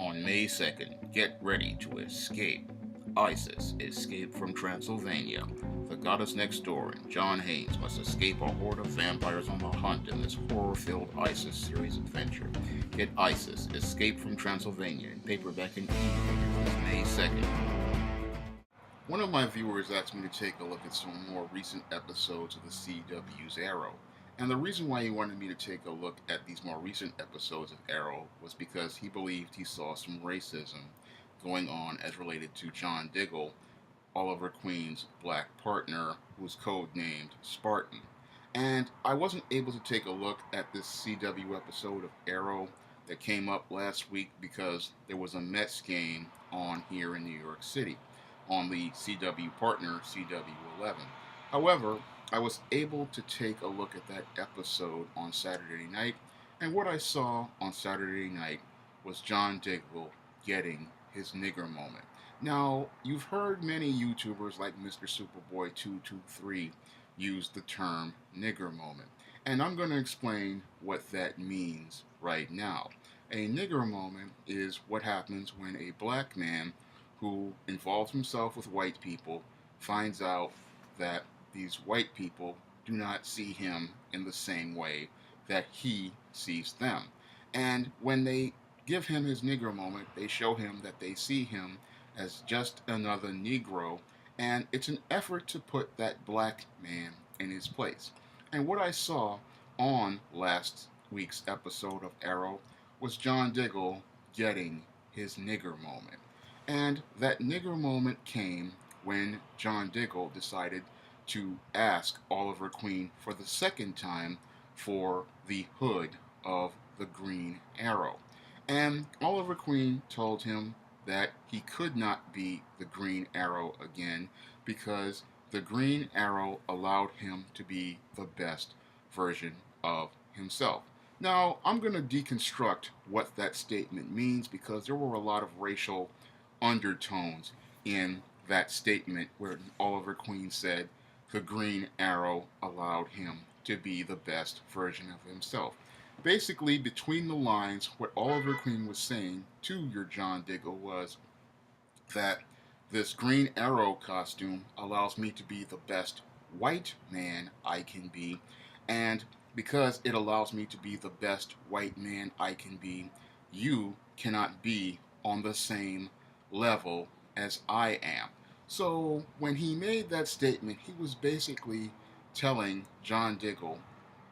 On May 2nd, get ready to escape. Isis, Escape from Transylvania. The goddess next door and John Haynes must escape a horde of vampires on the hunt in this horror-filled Isis series adventure. Get Isis, Escape from Transylvania in paperback and e-readers May 2nd. One of my viewers asked me to take a look at some more recent episodes of the CW's Arrow. And the reason why he wanted me to take a look at these more recent episodes of Arrow was because he believed he saw some racism going on as related to John Diggle, Oliver Queen's black partner, who was codenamed Spartan. And I wasn't able to take a look at this CW episode of Arrow that came up last week because there was a Mets game on here in New York City on the CW partner CW11. However, I was able to take a look at that episode on Saturday night, and what I saw on Saturday night was John Diggle getting his nigger moment. Now, you've heard many YouTubers like Mr. Superboy223 use the term nigger moment, and I'm going to explain what that means right now. A nigger moment is what happens when a black man who involves himself with white people finds out that these white people do not see him in the same way that he sees them. And when they give him his nigger moment, they show him that they see him as just another Negro, and it's an effort to put that black man in his place. And what I saw on last week's episode of Arrow was John Diggle getting his nigger moment. And that nigger moment came when John Diggle decided to ask Oliver Queen for the second time for the hood of the Green Arrow. And Oliver Queen told him that he could not be the Green Arrow again because the Green Arrow allowed him to be the best version of himself. Now, I'm going to deconstruct what that statement means because there were a lot of racial undertones in that statement where Oliver Queen said the Green Arrow allowed him to be the best version of himself. Basically, between the lines, what Oliver Queen was saying to your John Diggle was that this Green Arrow costume allows me to be the best white man I can be, and because it allows me to be the best white man I can be, you cannot be on the same level as I am. So when he made that statement, he was basically telling John Diggle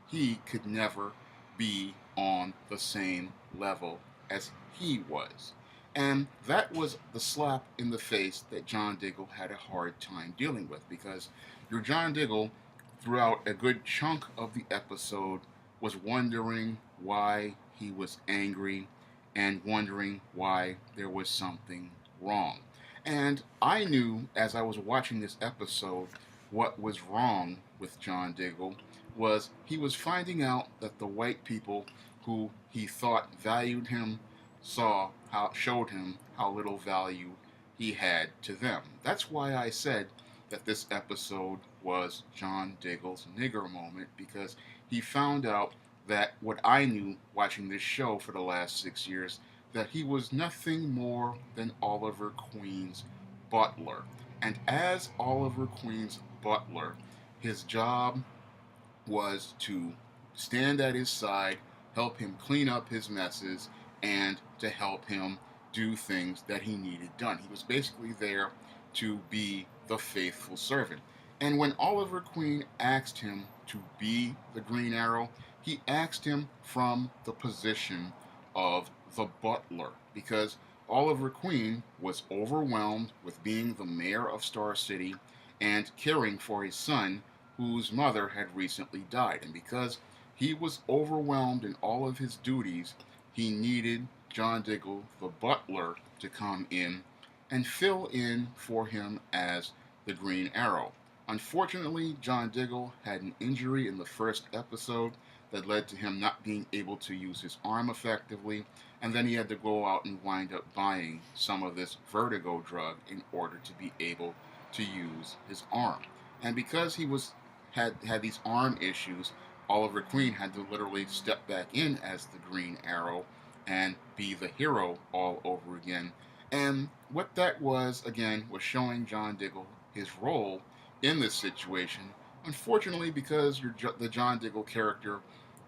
he could never be on the same level as he was. And that was the slap in the face that John Diggle had a hard time dealing with because your John Diggle, throughout a good chunk of the episode, was wondering why he was angry and wondering why there was something wrong. And I knew as I was watching this episode what was wrong with John Diggle was he was finding out that the white people who he thought valued him showed him how little value he had to them. That's why I said that this episode was John Diggle's nigger moment because he found out that what I knew watching this show for the last 6 years, that he was nothing more than Oliver Queen's butler. And as Oliver Queen's butler, his job was to stand at his side, help him clean up his messes, and to help him do things that he needed done. He was basically there to be the faithful servant. And when Oliver Queen asked him to be the Green Arrow, he asked him from the position of the butler because Oliver Queen was overwhelmed with being the mayor of Star City and caring for his son whose mother had recently died. And because he was overwhelmed in all of his duties, he needed John Diggle, the butler, to come in and fill in for him as the Green Arrow. Unfortunately, John Diggle had an injury in the first episode that led to him not being able to use his arm effectively, and then he had to go out and wind up buying some of this vertigo drug in order to be able to use his arm. And because he had these arm issues, Oliver Queen had to literally step back in as the Green Arrow and be the hero all over again. And what that was, again, was showing John Diggle his role in this situation. Unfortunately, because the John Diggle character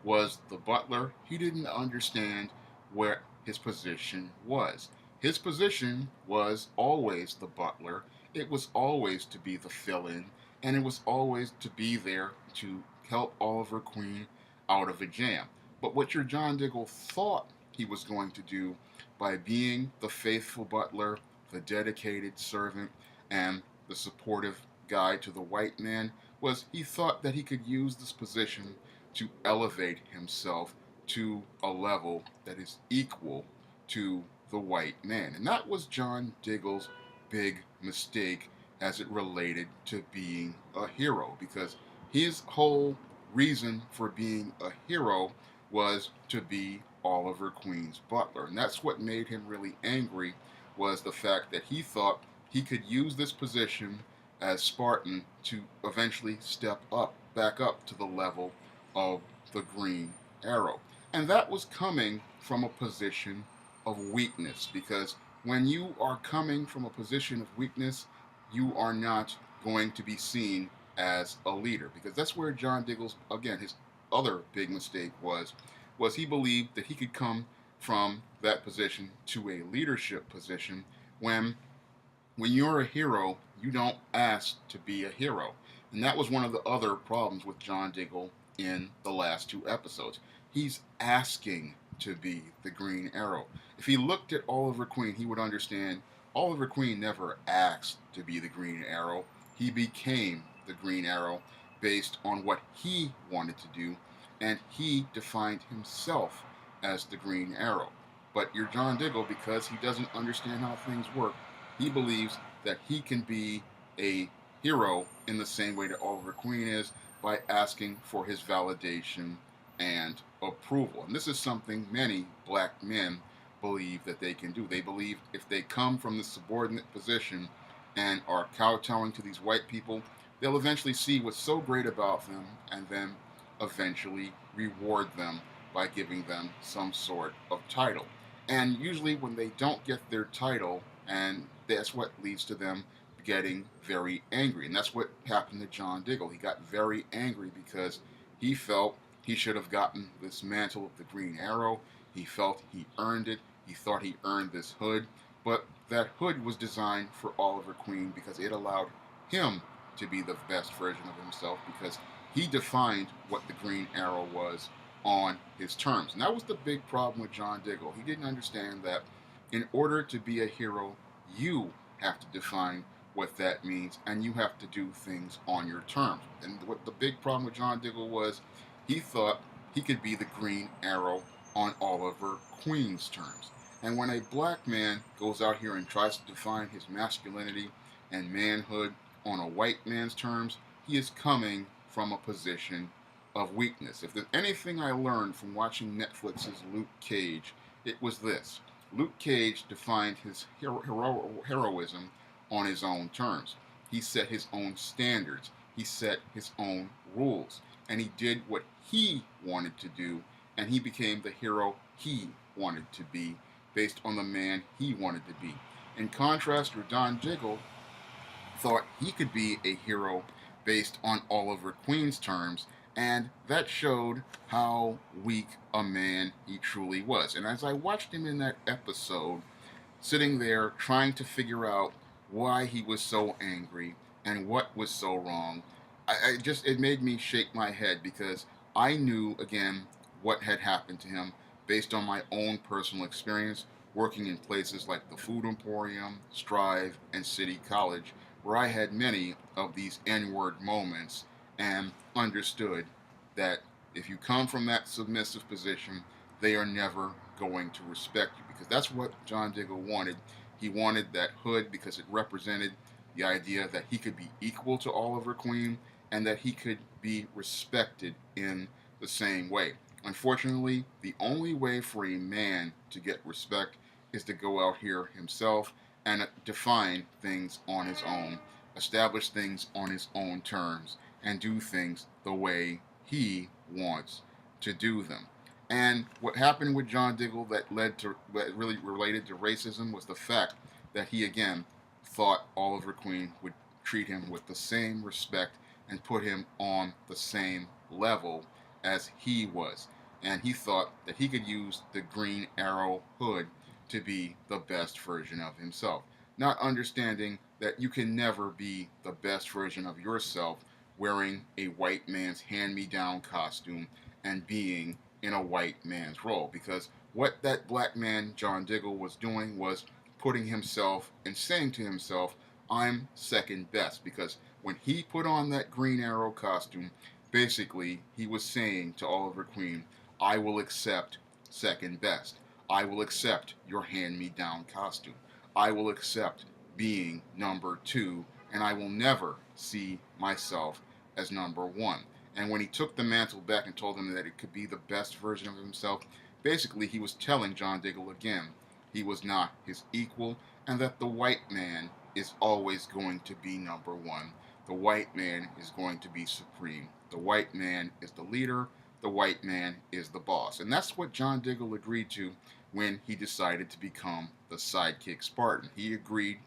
was the butler, he didn't understand where his position was. His position was always the butler. It was always to be the fill-in, and it was always to be there to help Oliver Queen out of a jam. But what your John Diggle thought he was going to do by being the faithful butler, the dedicated servant, and the supportive guy to the white man was he thought that he could use this position to elevate himself to a level that is equal to the white man. And that was John Diggle's big mistake as it related to being a hero, because his whole reason for being a hero was to be Oliver Queen's butler. And that's what made him really angry, was the fact that he thought he could use this position as Spartan to eventually step up, back up to the level of the Green Arrow. And that was coming from a position of weakness, because when you are coming from a position of weakness, you are not going to be seen as a leader, because that's where John Diggles, again, his other big mistake was he believed that he could come from that position to a leadership position when you're a hero, you don't ask to be a hero. And that was one of the other problems with John Diggle in the last two episodes. He's asking to be the Green Arrow. If he looked at Oliver Queen, he would understand Oliver Queen never asked to be the Green Arrow. He became the Green Arrow based on what he wanted to do, and he defined himself as the Green Arrow. But your John Diggle, because he doesn't understand how things work, he believes that he can be a hero in the same way that Oliver Queen is, by asking for his validation and approval. And this is something many black men believe that they can do. They believe if they come from the subordinate position and are kowtowing to these white people, they'll eventually see what's so great about them and then eventually reward them by giving them some sort of title. And usually when they don't get their title, and that's what leads to them getting very angry. And that's what happened to John Diggle. He got very angry because he felt he should have gotten this mantle of the Green Arrow. He felt he earned it. He thought he earned this hood. But that hood was designed for Oliver Queen because it allowed him to be the best version of himself, because he defined what the Green Arrow was on his terms. And that was the big problem with John Diggle. He didn't understand that in order to be a hero, you have to define what that means, and you have to do things on your terms. And what the big problem with John Diggle was, he thought he could be the Green Arrow on Oliver Queen's terms. And when a black man goes out here and tries to define his masculinity and manhood on a white man's terms, he is coming from a position of weakness. If there's anything I learned from watching Netflix's Luke Cage, it was this. Luke Cage defined his heroism on his own terms. He set his own standards. He set his own rules. And he did what he wanted to do, and he became the hero he wanted to be, based on the man he wanted to be. In contrast, John Diggle thought he could be a hero based on Oliver Queen's terms, and that showed how weak a man he truly was. And as I watched him in that episode, sitting there trying to figure out why he was so angry and what was so wrong, it made me shake my head, because I knew again what had happened to him based on my own personal experience working in places like the Food Emporium, Strive, and City College, where I had many of these N-word moments and understood that if you come from that submissive position, they are never going to respect you, because that's what John Diggle wanted. He wanted that hood because it represented the idea that he could be equal to Oliver Queen and that he could be respected in the same way. Unfortunately, the only way for a man to get respect is to go out here himself and define things on his own, establish things on his own terms, and do things the way he wants to do them. And what happened with John Diggle that really related to racism was the fact that he again thought Oliver Queen would treat him with the same respect and put him on the same level as he was. And he thought that he could use the Green Arrow hood to be the best version of himself. Not understanding that you can never be the best version of yourself wearing a white man's hand me down costume and being in a white man's role. Because what that black man, John Diggle, was doing was putting himself and saying to himself, I'm second best. Because when he put on that Green Arrow costume, basically he was saying to Oliver Queen, I will accept second best. I will accept your hand me down costume. I will accept being number two, and I will never see myself as number one. And when he took the mantle back and told him that it could be the best version of himself, basically he was telling John Diggle again he was not his equal and that the white man is always going to be number one. The white man is going to be supreme. The white man is the leader. The white man is the boss. And that's what John Diggle agreed to when he decided to become the sidekick Spartan. He agreed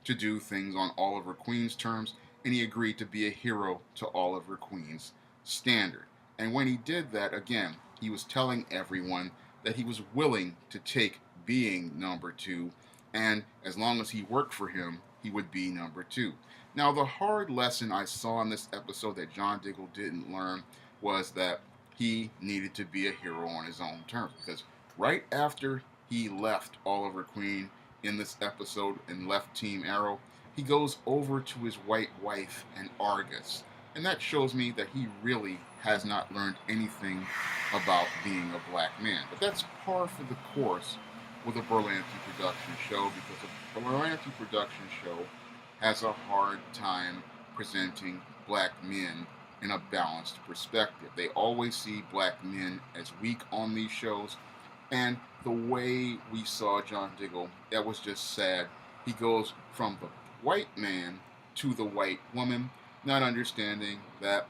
to do things on Oliver Queen's terms, and he agreed to be a hero to Oliver Queen's standard. And when he did that, again, he was telling everyone that he was willing to take being number two, and as long as he worked for him, he would be number two. Now, the hard lesson I saw in this episode that John Diggle didn't learn was that he needed to be a hero on his own terms. Because right after he left Oliver Queen in this episode and left Team Arrow, he goes over to his white wife and Argus. And that shows me that he really has not learned anything about being a black man. But that's par for the course with a Berlanti production show, because a Berlanti production show has a hard time presenting black men in a balanced perspective. They always see black men as weak on these shows, and the way we saw John Diggle, that was just sad. He goes from the white man to the white woman, not understanding that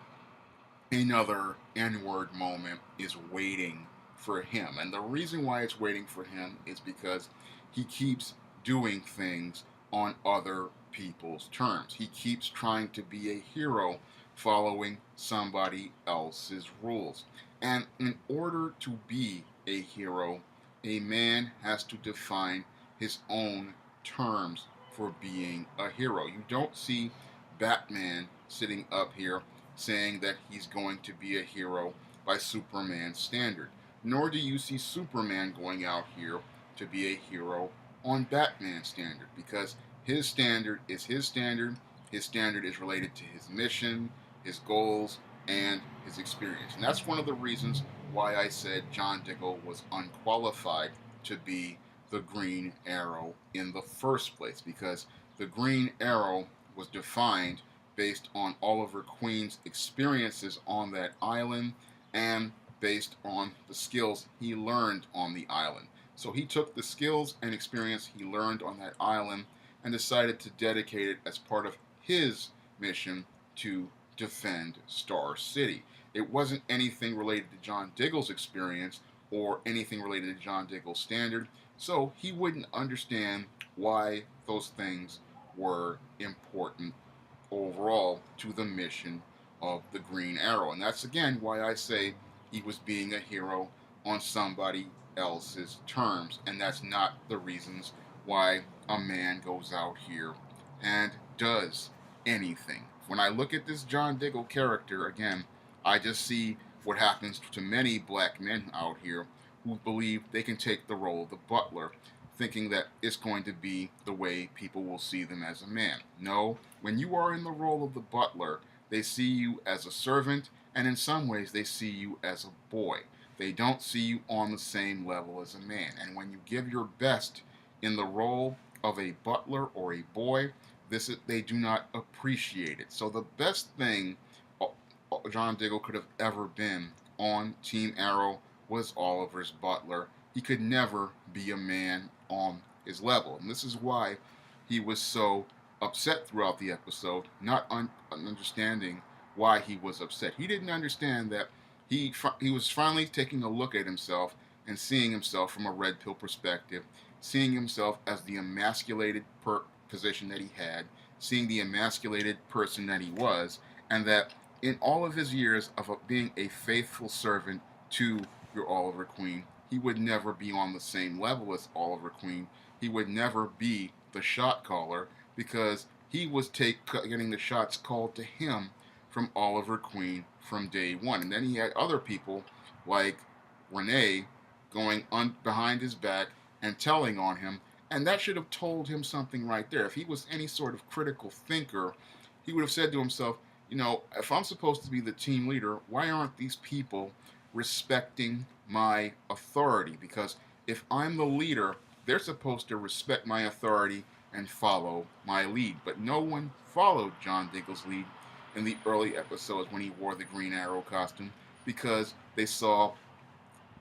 another N-word moment is waiting for him. And the reason why it's waiting for him is because he keeps doing things on other people's terms. He keeps trying to be a hero following somebody else's rules. And in order to be a hero, a man has to define his own terms for being a hero. You don't see Batman sitting up here saying that he's going to be a hero by Superman's standard. Nor do you see Superman going out here to be a hero on Batman's standard, because his standard is his standard. His standard is related to his mission, his goals, and his experience. And that's one of the reasons why I said John Diggle was unqualified to be the Green Arrow in the first place, because the Green Arrow was defined based on Oliver Queen's experiences on that island and based on the skills he learned on the island. So he took the skills and experience he learned on that island and decided to dedicate it as part of his mission to defend Star City. It wasn't anything related to John Diggle's experience or anything related to John Diggle's standard, so he wouldn't understand why those things were important overall to the mission of the Green Arrow. And that's again why I say he was being a hero on somebody else's terms, and that's not the reasons why a man goes out here and does anything. When I look at this John Diggle character, again, I just see what happens to many black men out here who believe they can take the role of the butler, thinking that it's going to be the way people will see them as a man. No, when you are in the role of the butler, they see you as a servant, and in some ways they see you as a boy. They don't see you on the same level as a man. And when you give your best in the role of a butler or a boy, they do not appreciate it. So the best thing John Diggle could have ever been on Team Arrow was Oliver's butler. He could never be a man on his level. And this is why he was so upset throughout the episode, not understanding why he was upset. He didn't understand that he was finally taking a look at himself and seeing himself from a red pill perspective, seeing himself as the emasculated position that he had, seeing the emasculated person that he was, and that in all of his years of being a faithful servant to your Oliver Queen, he would never be on the same level as Oliver Queen. He would never be the shot caller because he was getting the shots called to him from Oliver Queen from day one. And then he had other people like Renee going behind his back and telling on him. And that should have told him something right there. If he was any sort of critical thinker, he would have said to himself, if I'm supposed to be the team leader, why aren't these people respecting my authority? Because if I'm the leader, they're supposed to respect my authority and follow my lead. But no one followed John Diggle's lead in the early episodes when he wore the Green Arrow costume because they saw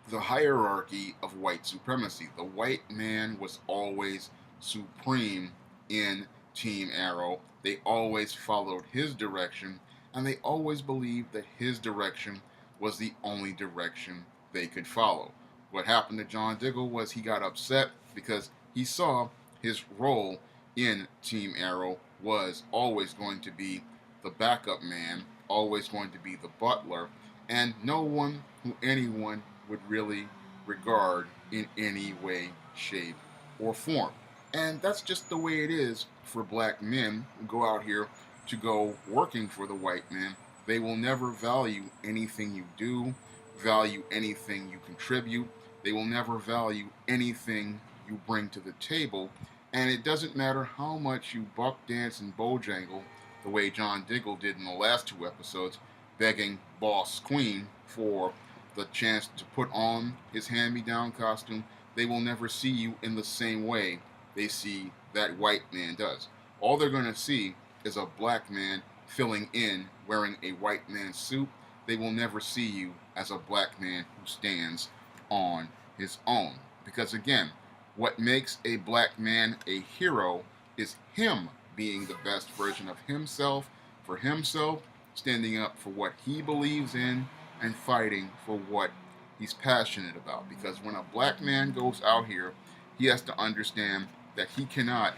the hierarchy of white supremacy. The white man was always supreme in Team Arrow. They always followed his direction, and they always believed that his direction was the only direction they could follow. What happened to John Diggle was he got upset because he saw his role in Team Arrow was always going to be the backup man, always going to be the butler, and no one who anyone would really regard in any way, shape, or form. And that's just the way it is for black men who go out here to go working for the white man. They will never value anything you do, value anything you contribute. They will never value anything you bring to the table. And it doesn't matter how much you buck, dance, and bojangle, the way John Diggle did in the last two episodes, begging Boss Queen for the chance to put on his hand-me-down costume. They will never see you in the same way they see that white man does. All they're going to see is a black man filling in wearing a white man's suit. They will never see you as a black man who stands on his own. Because again, what makes a black man a hero is him being the best version of himself, for himself, standing up for what he believes in, and fighting for what he's passionate about. Because when a black man goes out here, he has to understand that he cannot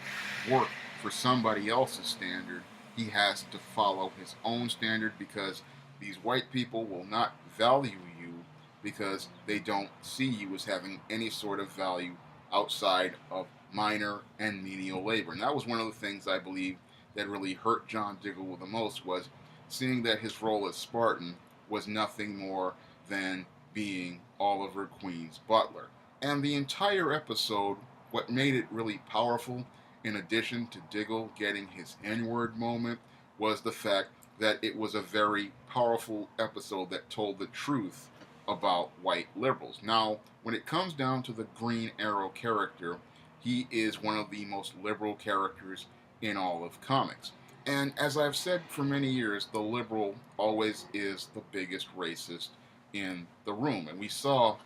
work for somebody else's standard. He has to follow his own standard because these white people will not value you because they don't see you as having any sort of value outside of minor and menial labor. And that was one of the things I believe that really hurt John Diggle the most, was seeing that his role as Spartan was nothing more than being Oliver Queen's butler. And the entire episode, what made it really powerful, in addition to Diggle getting his N-word moment, was the fact that it was a very powerful episode that told the truth about white liberals. Now, when it comes down to the Green Arrow character, he is one of the most liberal characters in all of comics. And as I've said for many years, the liberal always is the biggest racist in the room. And we saw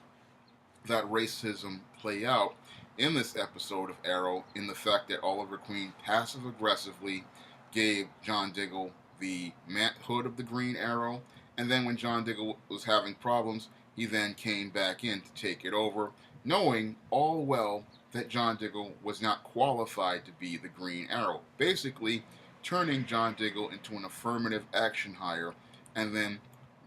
that racism play out in this episode of Arrow in the fact that Oliver Queen passive aggressively gave John Diggle the manhood of the Green Arrow, and then when John Diggle was having problems, he then came back in to take it over, knowing all well that John Diggle was not qualified to be the Green Arrow, basically turning John Diggle into an affirmative action hire, and then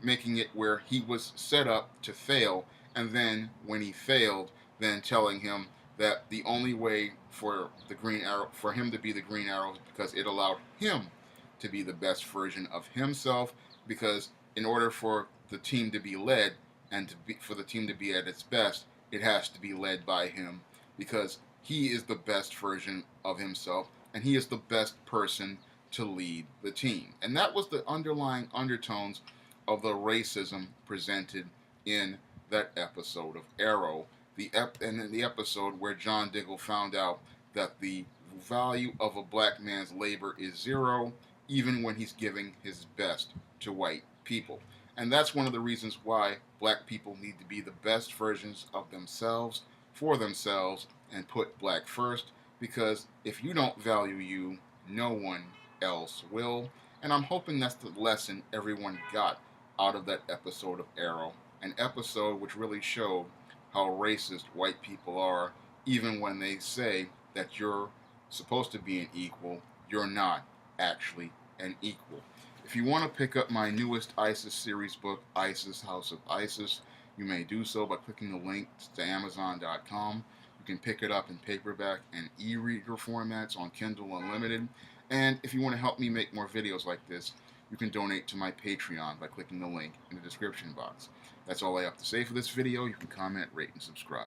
making it where he was set up to fail, and then when he failed, then telling him that the only way for the Green Arrow, for him to be the Green Arrow, is because it allowed him to be the best version of himself, because in order for the team to be led and for the team to be at its best, it has to be led by him, because he is the best version of himself and he is the best person to lead the team. And that was the underlying undertones of the racism presented in that episode of Arrow, and in the episode where John Diggle found out that the value of a black man's labor is zero, even when he's giving his best to white people. And that's one of the reasons why black people need to be the best versions of themselves, for themselves, and put black first, because if you don't value you, no one else will. And I'm hoping that's the lesson everyone got out of that episode of Arrow, an episode which really showed how racist white people are, even when they say that you're supposed to be an equal, you're not actually an equal. If you want to pick up my newest ISIS series book, ISIS House of ISIS, you may do so by clicking the link to Amazon.com. You can pick it up in paperback and e-reader formats on Kindle Unlimited. And if you want to help me make more videos like this, you can donate to my Patreon by clicking the link in the description box. That's all I have to say for this video. You can comment, rate, and subscribe.